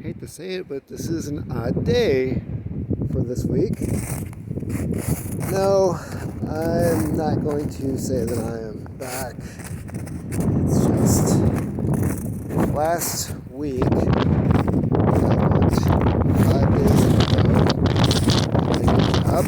hate to say it, but this is an odd day for this week. No, I'm not going to say that I am back. It's just last week I worked 5 days in a row at a new job.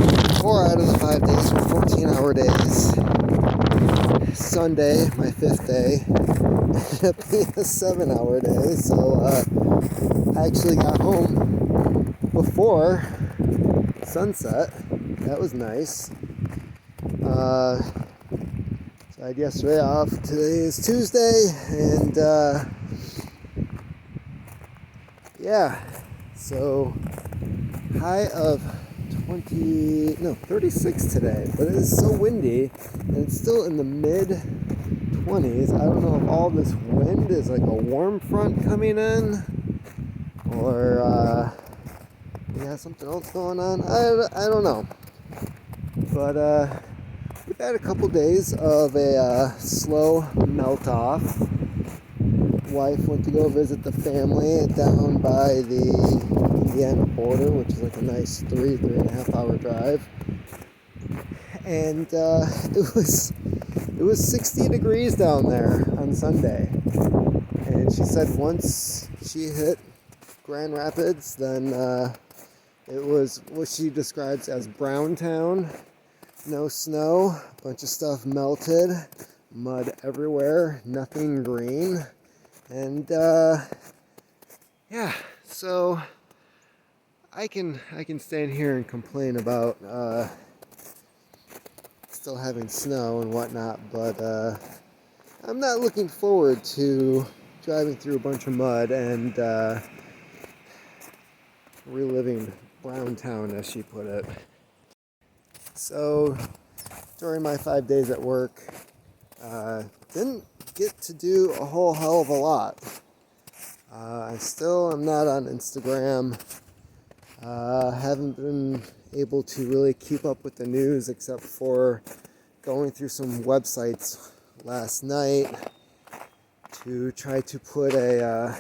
And 4 out of the 5 days were 14-hour days. Sunday, my 5th day, ended up being a 7-hour day, so I actually got home before sunset. That was nice. So I had yesterday off. Today is Tuesday, and yeah, so high of 36 today, but it is so windy, and it's still in the mid-20s. I don't know if all this wind is like a warm front coming in, or we got something else going on. I don't know, but we've had a couple days of a slow melt-off. Wife went to go visit the family down by the Indiana border, which is like a nice 3.5 hour drive. And it was 60 degrees down there on Sunday. And she said once she hit Grand Rapids, then it was what she describes as Brown Town. No snow, a bunch of stuff melted, mud everywhere, nothing green. And yeah, so I can stand here and complain about still having snow and whatnot, but I'm not looking forward to driving through a bunch of mud and reliving Brown Town, as she put it. So during my 5 days at work, didn't get to do a whole hell of a lot. I still am not on Instagram. Haven't been able to really keep up with the news except for going through some websites last night to try to put a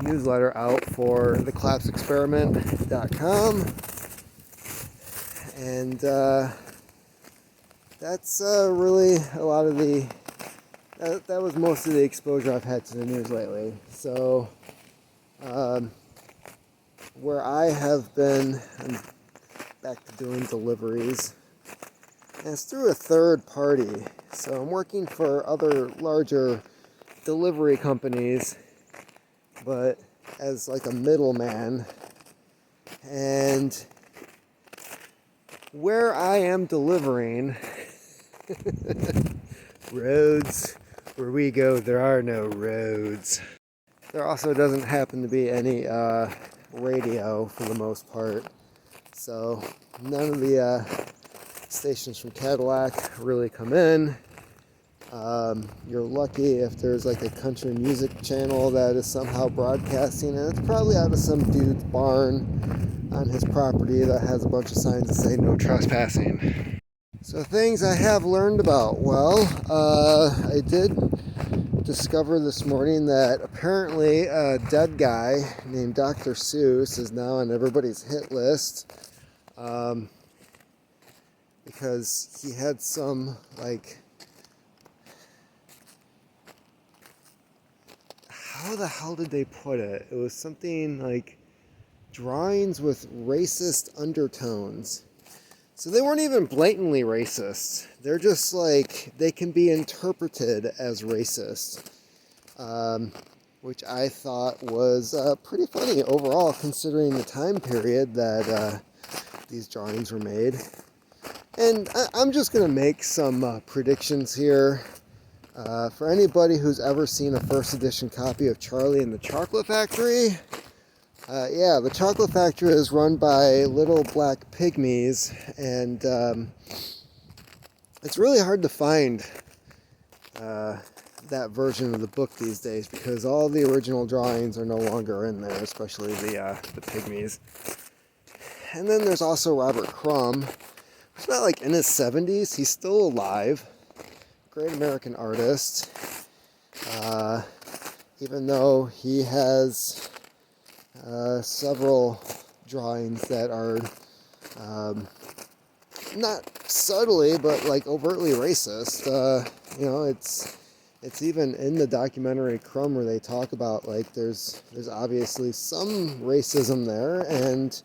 newsletter out for theclapsexperiment.com. And that's really a lot of that was most of the exposure I've had to the news lately. So where I have been, I'm back to doing deliveries, and it's through a third party. So I'm working for other larger delivery companies, but as like a middleman. And where I am delivering, roads, where we go, there are no roads. There also doesn't happen to be any radio for the most part. So none of the stations from Cadillac really come in. You're lucky if there's like a country music channel that is somehow broadcasting, and it's probably out of some dude's barn on his property that has a bunch of signs that say no trespassing. So things I have learned about. Well, I did discover this morning that apparently a dead guy named Dr. Seuss is now on everybody's hit list because he had some, like, how the hell did they put it? It was something like drawings with racist undertones. So they weren't even blatantly racist. They're just like, they can be interpreted as racist, which I thought was pretty funny overall, considering the time period that these drawings were made. And I'm just going to make some predictions here. For anybody who's ever seen a first edition copy of Charlie and the Chocolate Factory, yeah, the Chocolate Factory is run by little black pygmies, and it's really hard to find that version of the book these days because all the original drawings are no longer in there, especially the pygmies. And then there's also Robert Crumb, who's not like in his 70s, he's still alive. great American artist. Even though he has several drawings that are not subtly but like overtly racist. It's even in the documentary Crumb where they talk about like there's obviously some racism there, and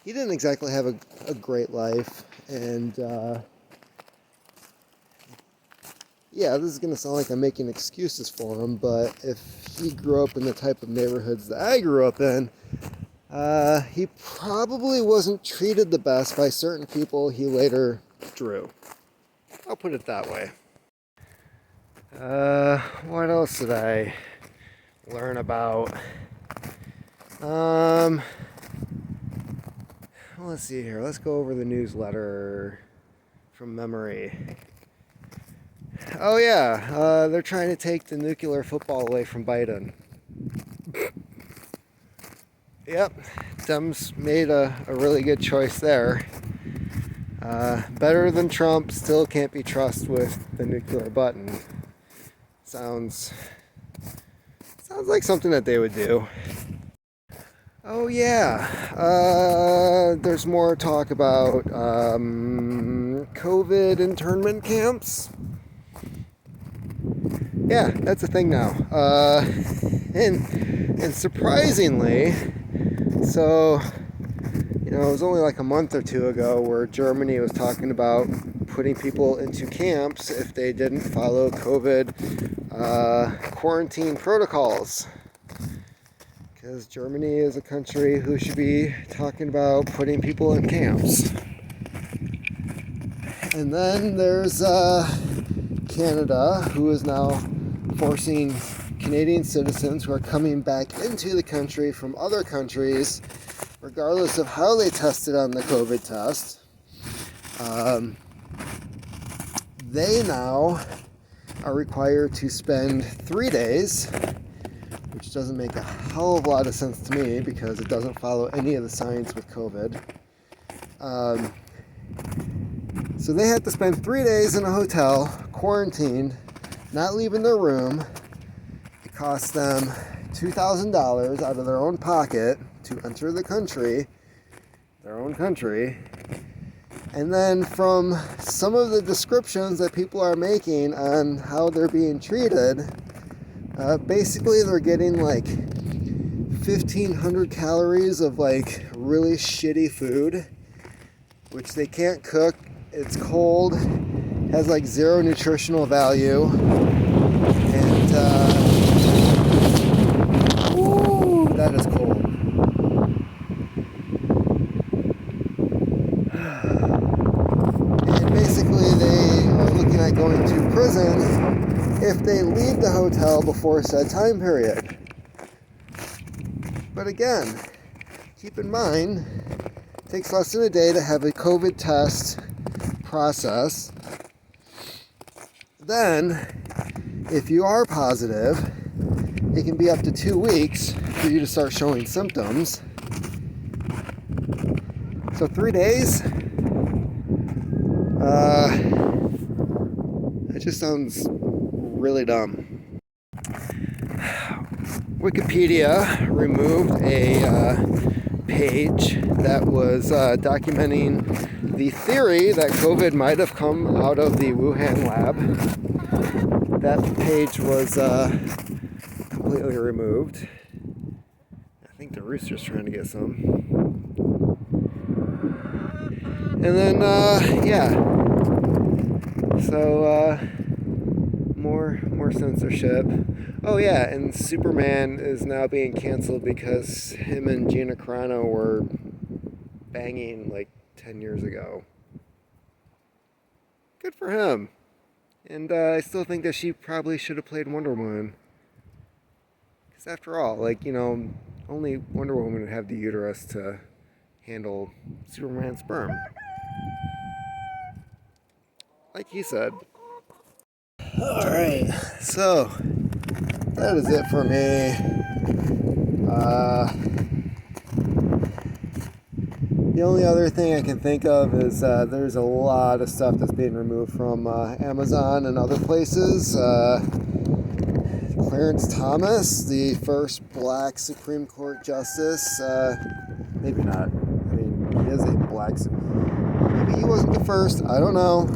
he didn't exactly have a great life. And yeah, this is going to sound like I'm making excuses for him, but if he grew up in the type of neighborhoods that I grew up in, he probably wasn't treated the best by certain people he later drew. I'll put it that way. What else did I learn about? Let's see here. Let's go over the newsletter from memory. Oh yeah, they're trying to take the nuclear football away from Biden. Yep, Dems made a really good choice there. Better than Trump, still can't be trusted with the nuclear button. Sounds like something that they would do. Oh yeah, there's more talk about COVID internment camps. Yeah, that's a thing now. And surprisingly, so, it was only like a month or two ago where Germany was talking about putting people into camps if they didn't follow COVID quarantine protocols. Because Germany is a country who should be talking about putting people in camps. And then there's Canada, who is now forcing Canadian citizens who are coming back into the country from other countries, regardless of how they tested on the COVID test. They now are required to spend 3 days, which doesn't make a hell of a lot of sense to me because it doesn't follow any of the science with COVID. So they had to spend 3 days in a hotel, quarantined, not leaving their room. It cost them $2,000 out of their own pocket to enter the country, their own country. And then from some of the descriptions that people are making on how they're being treated, basically they're getting like 1,500 calories of like really shitty food, which they can't cook. It's cold, has like zero nutritional value, and ooh, that is cold. And basically they are looking at going to prison if they leave the hotel before said time period. But again, keep in mind, it takes less than a day to have a COVID test process. Then, if you are positive, it can be up to 2 weeks for you to start showing symptoms. So 3 days? That just sounds really dumb. Wikipedia removed a page that was documenting the theory that COVID might have come out of the Wuhan lab. That page was completely removed. I think the rooster's trying to get some. And then, yeah. So, more censorship. Oh yeah, and Superman is now being canceled because him and Gina Carano were banging like 10 years ago. Good for him. And I still think that she probably should have played Wonder Woman. Because after all, like, only Wonder Woman would have the uterus to handle Superman's sperm. Like he said. Alright, so that is it for me. The only other thing I can think of is there's a lot of stuff that's being removed from Amazon and other places. Clarence Thomas, the first black Supreme Court justice, maybe not. I mean, he is a black. Maybe he wasn't the first. I don't know.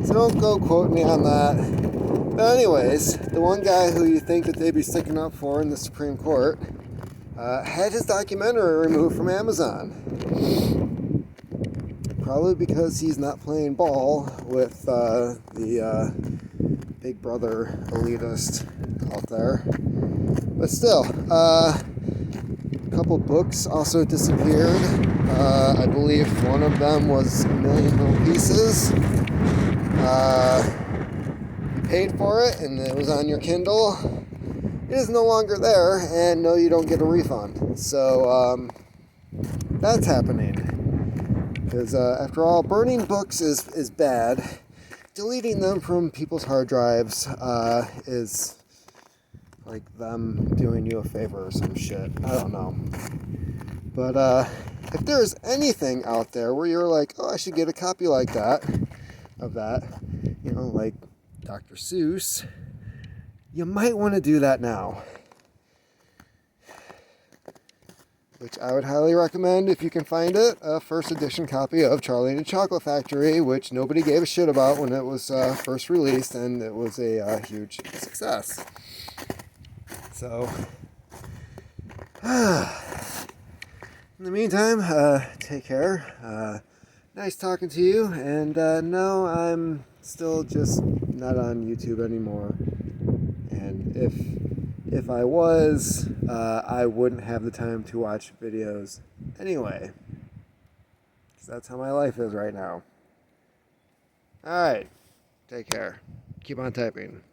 So don't go quote me on that. But anyways, the one guy who you think that they'd be sticking up for in the Supreme Court had his documentary removed from Amazon. Probably because he's not playing ball with the Big Brother elitist out there. But still, a couple books also disappeared. I believe one of them was A Million Little Pieces. You paid for it and it was on your Kindle. It is no longer there, and no, you don't get a refund. So that's happening. Because after all, burning books is bad. Deleting them from people's hard drives is like them doing you a favor or some shit. I don't know. But if there's anything out there where you're like, oh, I should get a copy like that, of that, you know, like Dr. Seuss, you might want to do that now. Which I would highly recommend if you can find it, a first edition copy of Charlie and the Chocolate Factory, which nobody gave a shit about when it was first released, and it was a huge success. So, in the meantime, take care. Nice talking to you, and no, I'm still just not on YouTube anymore. And if I was, I wouldn't have the time to watch videos anyway. Because that's how my life is right now. Alright, take care. Keep on typing.